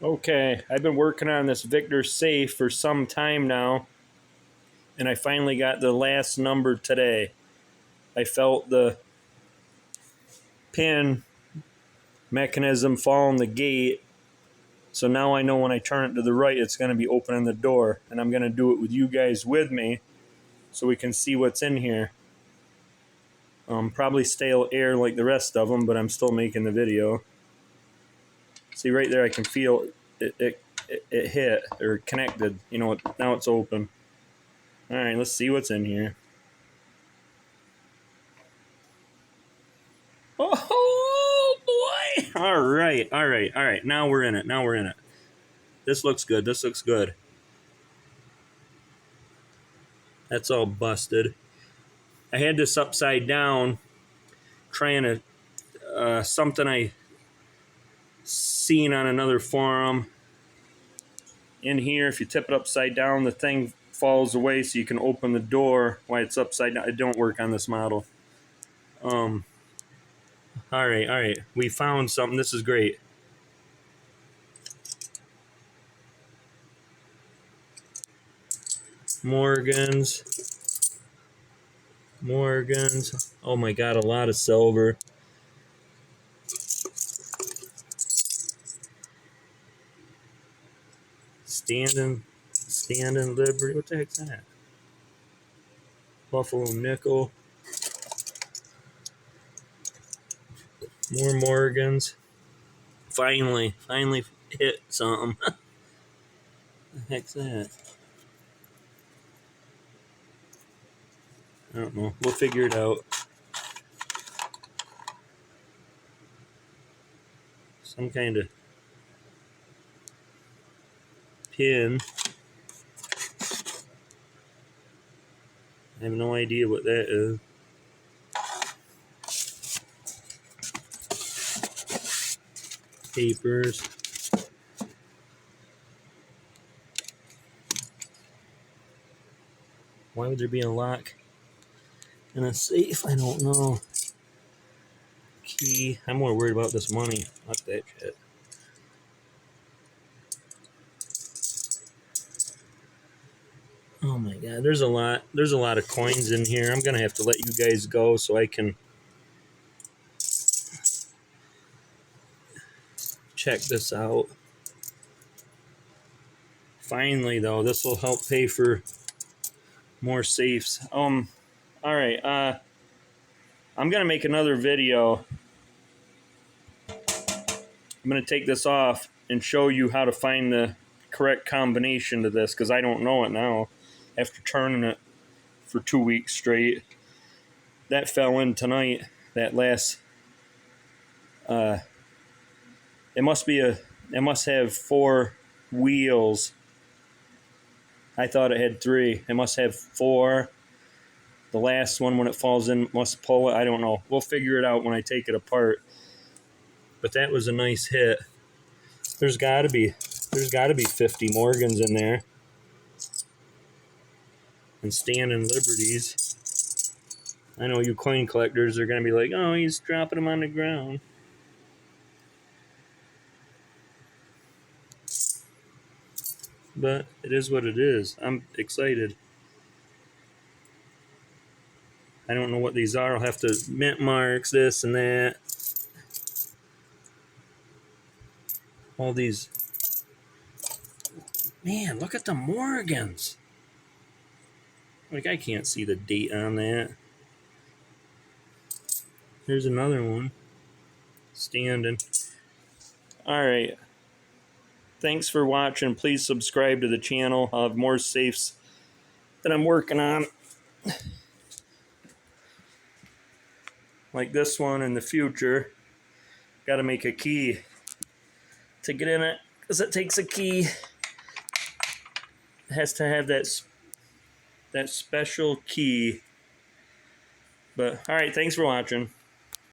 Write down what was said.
Okay, I've been working on this Victor safe for some time now, and I finally got the last number today. I felt the pin mechanism fall in the gate, so now I know when I turn it to the right, it's going to be opening the door, and I'm going to do it with you guys with me so we can see what's in here. Probably stale air like the rest of them, but I'm still making the video. See right there, I can feel it hit or connected. You know, now it's open. All right, let's see what's in here. Oh boy! All right. Now we're in it. This looks good. That's all busted. I had this upside down, trying to something I seen on another forum. In here, if you tip it upside down, the thing falls away, so you can open the door while it's upside down. It don't work on this model. All right. We found something. This is great. Morgans. Oh my god, a lot of silver. Standing Liberty. What the heck's that? Buffalo nickel. More Morgans. Finally hit something. The heck's that? I don't know. We'll figure it out. Some kind of pin. I have no idea what that is. Papers. Why would there be a lock in a safe? I don't know. Key. I'm more worried about this money. Not that shit. Oh my god, there's a lot of coins in here. I'm gonna have to let you guys go so I can check this out. Finally though, this will help pay for more safes. Alright, I'm gonna make another video. I'm gonna take this off and show you how to find the correct combination to this, because I don't know it now after turning it for 2 weeks straight. That fell in tonight, that last it must have 4 wheels. I thought it had 3. It must have 4. The last one, when it falls in, must pull it. I don't know. We'll figure it out when I take it apart. But that was a nice hit. There's got to be 50 Morgans in there. And Standing Liberties. I know you coin collectors are going to be like, oh, he's dropping them on the ground. But it is what it is. I'm excited. I don't know what these are. I'll have to mint marks, this and that. All these. Man, look at the Morgans. Like, I can't see the date on that. Here's another one. Standing. Alright. Thanks for watching. Please subscribe to the channel. I'll have more safes that I'm working on, like this one in the future. Got to make a key to get in it, because it takes a key. It has to have that special key. But alright, thanks for watching.